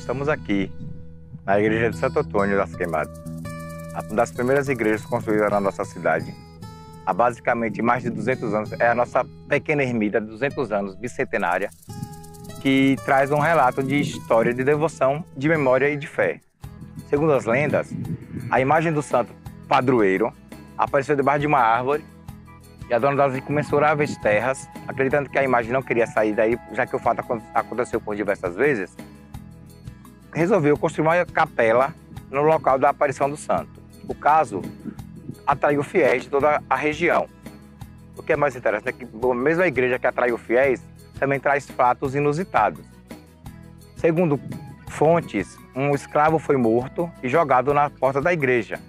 Estamos aqui na igreja de Santo Antônio das Queimadas, uma das primeiras igrejas construídas na nossa cidade. Há basicamente mais de 200 anos, é a nossa pequena ermida de 200 anos, bicentenária, que traz um relato de história, de devoção, de memória e de fé. Segundo as lendas, a imagem do santo padroeiro apareceu debaixo de uma árvore e a dona das incomensuráveis terras, acreditando que a imagem não queria sair daí, já que o fato aconteceu por diversas vezes, resolveu construir uma capela no local da aparição do santo. O caso atraiu fiéis de toda a região. O que é mais interessante é que a mesma igreja que atraiu fiéis também traz fatos inusitados. Segundo fontes, um escravo foi morto e jogado na porta da igreja.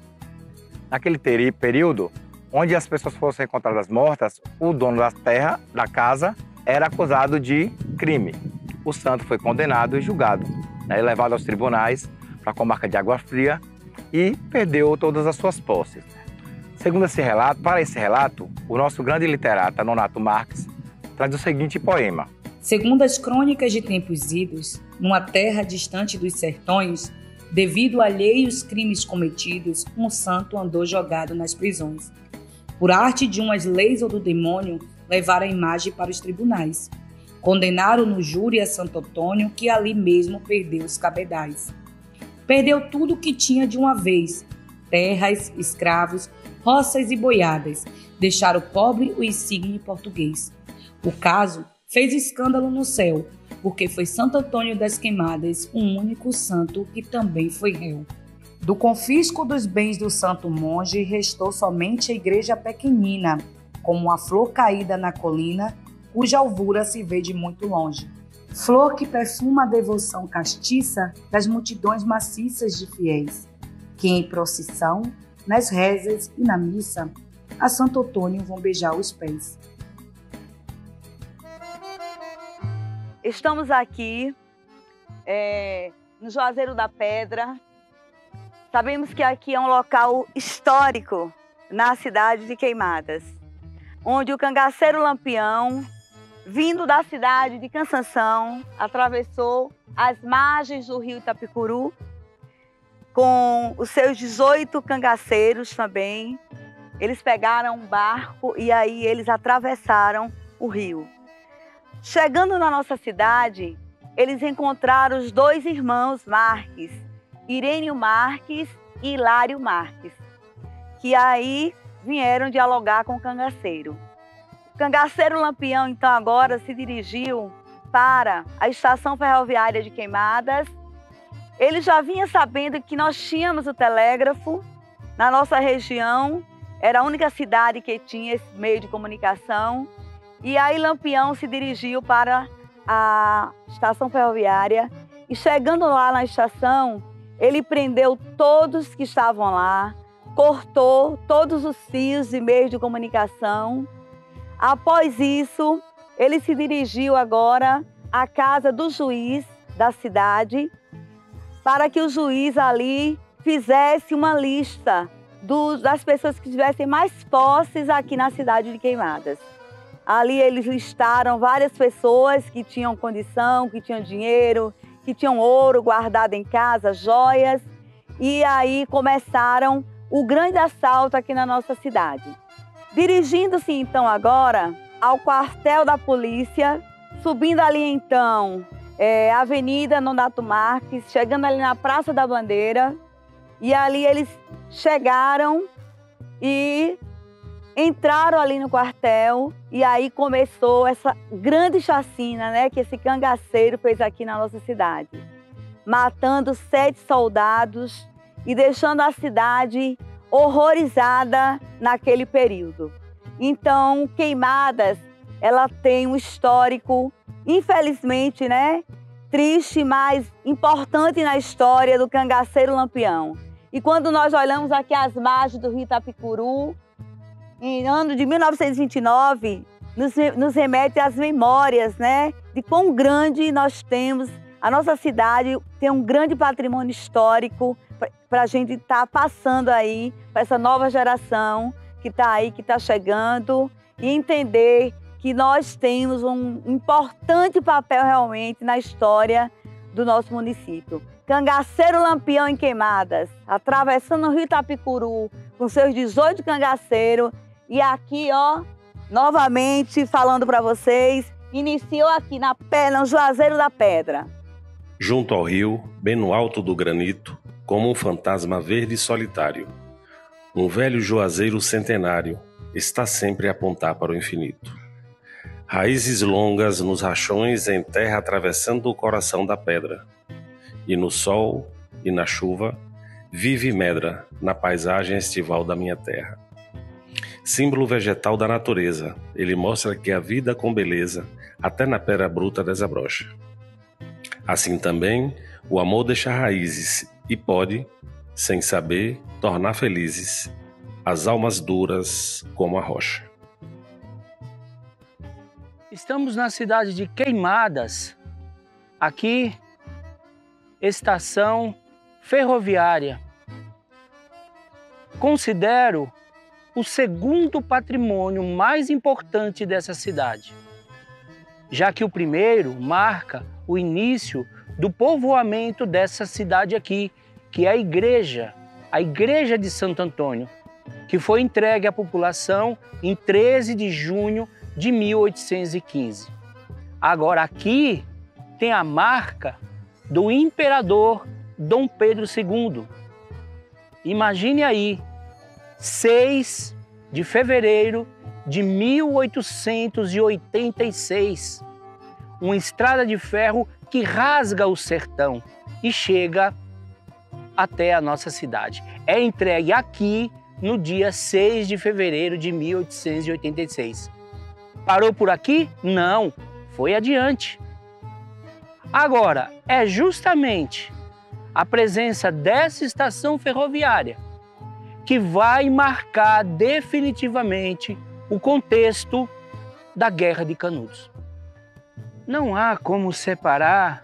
Naquele período, onde as pessoas fossem encontradas mortas, o dono da terra, da casa, era acusado de crime. O santo foi condenado e julgado, levado aos tribunais para a comarca de Água Fria e perdeu todas as suas posses. Segundo esse relato, para esse relato, o nosso grande literata, Nonato Marques, traz o seguinte poema. Segundo as crônicas de tempos idos, numa terra distante dos sertões, devido a alheios crimes cometidos, um santo andou jogado nas prisões. Por arte de umas leis ou do demônio, levaram a imagem para os tribunais. Condenaram no júri a Santo Antônio, que ali mesmo perdeu os cabedais. Perdeu tudo o que tinha de uma vez, terras, escravos, roças e boiadas, deixaram pobre o insígne português. O caso fez escândalo no céu, porque foi Santo Antônio das Queimadas, um único santo que também foi réu. Do confisco dos bens do santo monge, restou somente a igreja pequenina, como uma flor caída na colina, cuja alvura se vê de muito longe. Flor que perfuma a devoção castiça das multidões maciças de fiéis, que em procissão, nas rezas e na missa, a Santo Antônio vão beijar os pés. Estamos aqui no Juazeiro da Pedra. Sabemos que aqui é um local histórico na cidade de Queimadas, onde o cangaceiro Lampião, vindo da cidade de Cansanção, atravessou as margens do rio Itapicuru, com os seus 18 cangaceiros também. Eles pegaram um barco e aí eles atravessaram o rio. Chegando na nossa cidade, eles encontraram os dois irmãos Marques, Irênio Marques e Hilário Marques, que aí vieram dialogar com o cangaceiro. O cangaceiro Lampião, então, agora se dirigiu para a estação ferroviária de Queimadas. Ele já vinha sabendo que nós tínhamos o telégrafo na nossa região, era a única cidade que tinha esse meio de comunicação. E aí Lampião se dirigiu para a estação ferroviária e, chegando lá na estação, ele prendeu todos que estavam lá, cortou todos os fios e meios de comunicação. Após isso, ele se dirigiu agora à casa do juiz da cidade para que o juiz ali fizesse uma lista das pessoas que tivessem mais posses aqui na cidade de Queimadas. Ali eles listaram várias pessoas que tinham condição, que tinham dinheiro, que tinham ouro guardado em casa, joias. E aí começaram o grande assalto aqui na nossa cidade. Dirigindo-se então agora ao quartel da polícia, subindo ali então a Avenida Nonato Marques, chegando ali na Praça da Bandeira. E ali eles chegaram e entraram ali no quartel e aí começou essa grande chacina, que esse cangaceiro fez aqui na nossa cidade, matando 7 soldados e deixando a cidade horrorizada naquele período. Então, Queimadas, ela tem um histórico, infelizmente, triste, mas importante na história do cangaceiro Lampião. E quando nós olhamos aqui as margens do rio Itapicuru, em ano de 1929, nos remete às memórias, de quão grande nós temos. A nossa cidade tem um grande patrimônio histórico para a gente estar passando aí para essa nova geração que está aí, que está chegando, e entender que nós temos um importante papel realmente na história do nosso município. Cangaceiro Lampião em Queimadas, atravessando o Rio Itapicuru, com seus 18 cangaceiros. E aqui, ó, novamente falando para vocês, iniciou aqui no Juazeiro da Pedra. Junto ao rio, bem no alto do granito, como um fantasma verde solitário, um velho juazeiro centenário está sempre a apontar para o infinito. Raízes longas nos rachões em terra atravessando o coração da pedra. E no sol e na chuva, vive e medra na paisagem estival da minha terra. Símbolo vegetal da natureza, ele mostra que a vida com beleza, até na pedra bruta desabrocha. Assim também, o amor deixa raízes e pode, sem saber, tornar felizes as almas duras como a rocha. Estamos na cidade de Queimadas, aqui, estação ferroviária. Considero o segundo patrimônio mais importante dessa cidade, já que o primeiro marca o início do povoamento dessa cidade aqui, que é a igreja de Santo Antônio, que foi entregue à população em 13 de junho de 1815. Agora aqui tem a marca do imperador Dom Pedro II. Imagine aí, 6 de fevereiro de 1886, uma estrada de ferro que rasga o sertão e chega até a nossa cidade. É entregue aqui no dia 6 de fevereiro de 1886. Parou por aqui? Não, foi adiante. Agora, é justamente a presença dessa estação ferroviária que vai marcar definitivamente o contexto da Guerra de Canudos. Não há como separar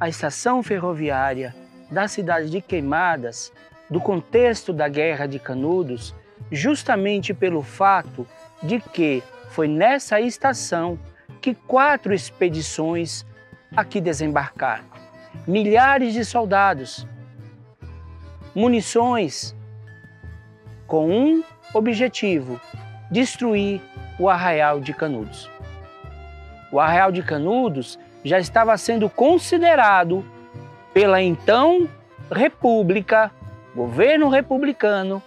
a estação ferroviária da cidade de Queimadas do contexto da Guerra de Canudos, justamente pelo fato de que foi nessa estação que 4 expedições aqui desembarcaram. Milhares de soldados, munições, com um objetivo: destruir o Arraial de Canudos. O Arraial de Canudos já estava sendo considerado pela então República, governo republicano,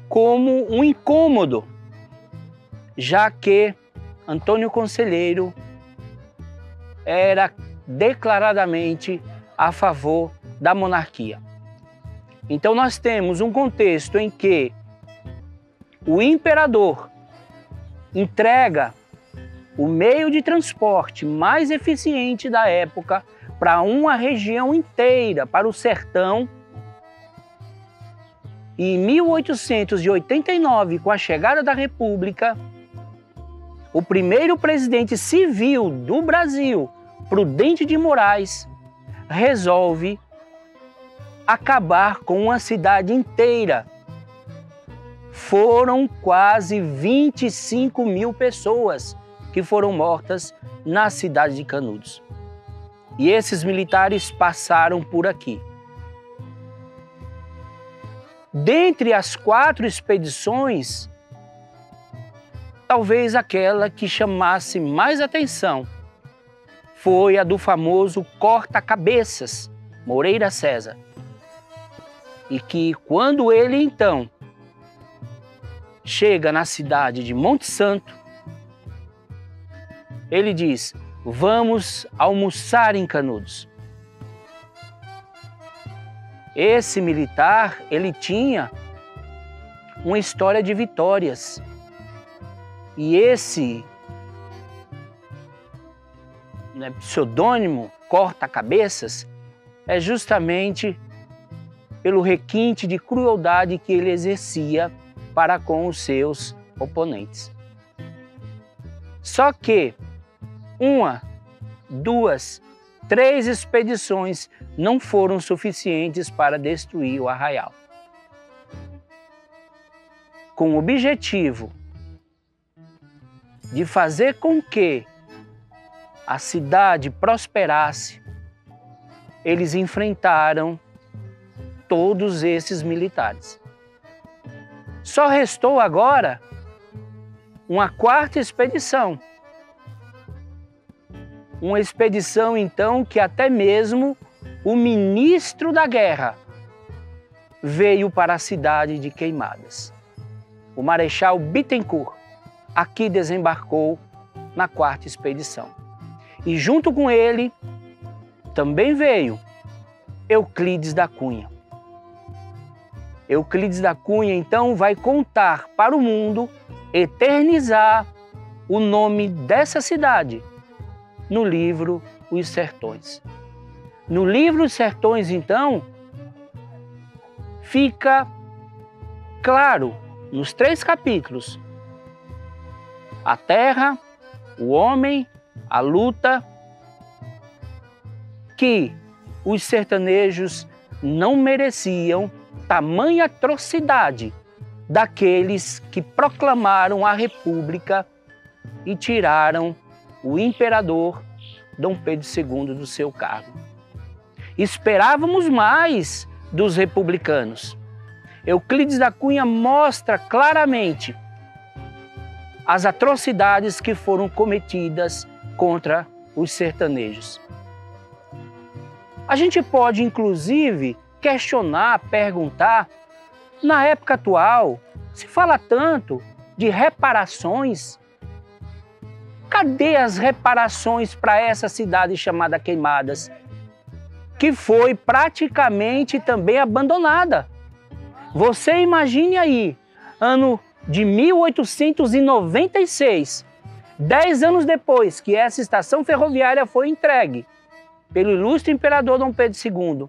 como um incômodo, já que Antônio Conselheiro era declaradamente a favor da monarquia. Então nós temos um contexto em que o imperador entrega o meio de transporte mais eficiente da época para uma região inteira, para o sertão. E em 1889, com a chegada da República, o primeiro presidente civil do Brasil, Prudente de Moraes, resolve acabar com uma cidade inteira. Foram quase 25 mil pessoas que foram mortas na cidade de Canudos. E esses militares passaram por aqui. Dentre as 4 expedições, talvez aquela que chamasse mais atenção foi a do famoso corta-cabeças, Moreira César. E que quando ele então chega na cidade de Monte Santo, ele diz: vamos almoçar em Canudos. Esse militar, ele tinha uma história de vitórias. E esse pseudônimo corta-cabeças é justamente pelo requinte de crueldade que ele exercia para com os seus oponentes. Só que 1, 2, 3 expedições não foram suficientes para destruir o arraial. Com o objetivo de fazer com que a cidade prosperasse, eles enfrentaram todos esses militares. Só restou agora uma quarta expedição. Uma expedição, então, que até mesmo o ministro da guerra veio para a cidade de Queimadas. O Marechal Bittencourt aqui desembarcou na quarta expedição. E junto com ele também veio Euclides da Cunha. Euclides da Cunha, então, vai contar para o mundo, eternizar o nome dessa cidade no livro Os Sertões. No livro Os Sertões, então, fica claro, nos 3 capítulos, a terra, o homem, a luta, que os sertanejos não mereciam tamanha atrocidade daqueles que proclamaram a República e tiraram o imperador Dom Pedro II do seu cargo. Esperávamos mais dos republicanos. Euclides da Cunha mostra claramente as atrocidades que foram cometidas contra os sertanejos. A gente pode, inclusive, questionar, perguntar, na época atual, se fala tanto de reparações. Cadê as reparações para essa cidade chamada Queimadas, que foi praticamente também abandonada? Você imagine aí, ano de 1896, 10 anos depois que essa estação ferroviária foi entregue pelo ilustre imperador Dom Pedro II,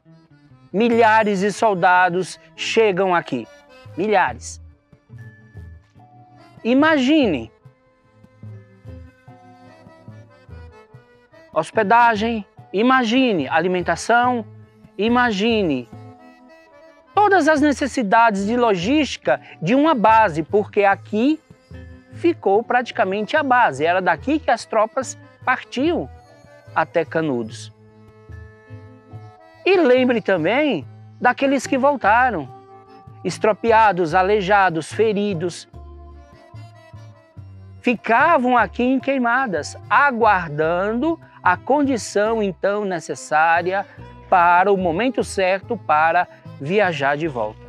milhares de soldados chegam aqui. Milhares. Imagine hospedagem, imagine alimentação, imagine todas as necessidades de logística de uma base, porque aqui ficou praticamente a base. Era daqui que as tropas partiam até Canudos. E lembre também daqueles que voltaram, estropiados, aleijados, feridos. Ficavam aqui em Queimadas, aguardando a condição então necessária para o momento certo para viajar de volta.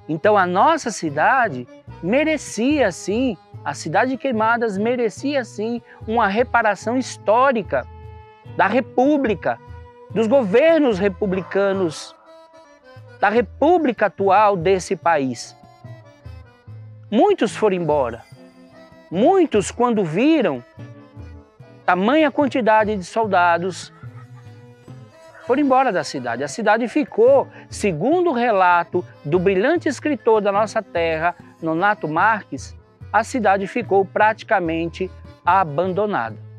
Então a nossa cidade merecia sim, a cidade de Queimadas merecia sim uma reparação histórica da República, dos governos republicanos, da República atual desse país. Muitos foram embora. Muitos, quando viram tamanha quantidade de soldados, foram embora da cidade. A cidade ficou, segundo o relato do brilhante escritor da nossa terra, Nonato Marques, a cidade ficou praticamente abandonada.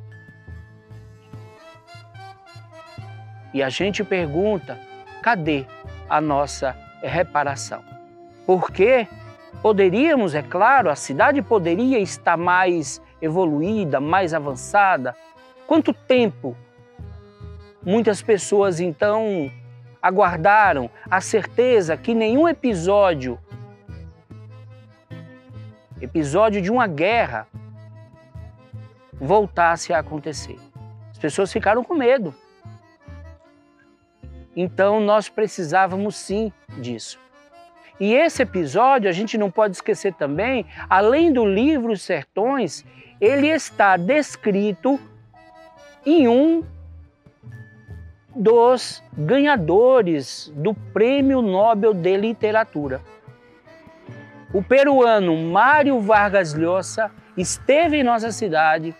E a gente pergunta, cadê a nossa reparação? Porque poderíamos, é claro, a cidade poderia estar mais evoluída, mais avançada. Quanto tempo muitas pessoas então aguardaram a certeza que nenhum episódio de uma guerra voltasse a acontecer. As pessoas ficaram com medo. Então nós precisávamos sim disso. E esse episódio, a gente não pode esquecer também, além do livro Os Sertões, ele está descrito em um dos ganhadores do Prêmio Nobel de Literatura. O peruano Mário Vargas Llosa esteve em nossa cidade.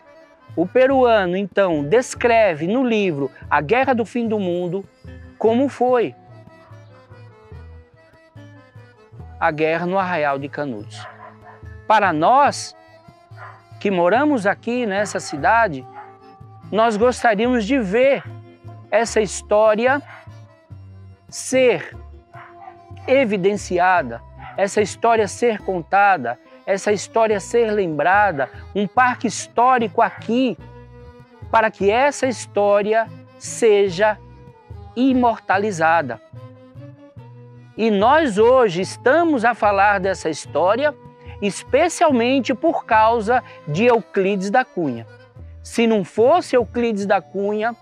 O peruano, então, descreve no livro A Guerra do Fim do Mundo como foi a guerra no Arraial de Canudos. Para nós, que moramos aqui nessa cidade, nós gostaríamos de ver essa história ser evidenciada, essa história ser contada, essa história ser lembrada, um parque histórico aqui, para que essa história seja imortalizada. E nós hoje estamos a falar dessa história especialmente por causa de Euclides da Cunha. Se não fosse Euclides da Cunha,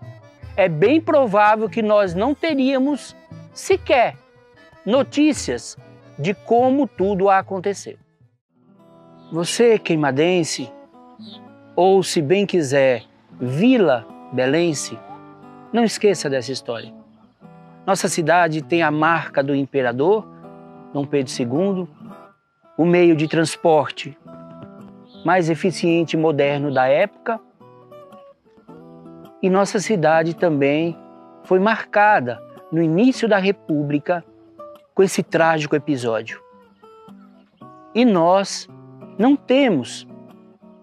é bem provável que nós não teríamos sequer notícias de como tudo aconteceu. Você, queimadense, ou se bem quiser, vila belense, não esqueça dessa história. Nossa cidade tem a marca do imperador, Dom Pedro II, o meio de transporte mais eficiente e moderno da época. E nossa cidade também foi marcada no início da República com esse trágico episódio. E nós não temos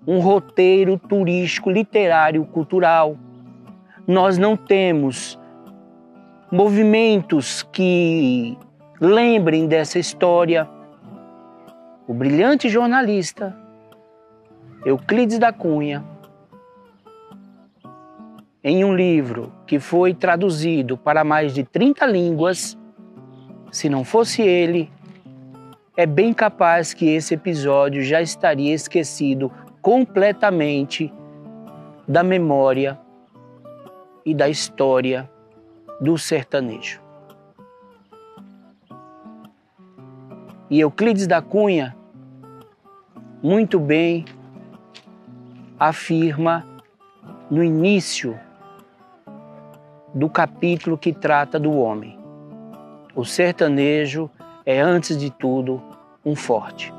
um roteiro turístico, literário, cultural. Nós não temos movimentos que lembrem dessa história. O brilhante jornalista Euclides da Cunha, em um livro que foi traduzido para mais de 30 línguas, se não fosse ele, é bem capaz que esse episódio já estaria esquecido completamente da memória e da história do sertanejo. E Euclides da Cunha, muito bem, afirma no início do capítulo que trata do homem: o sertanejo é, antes de tudo, um forte.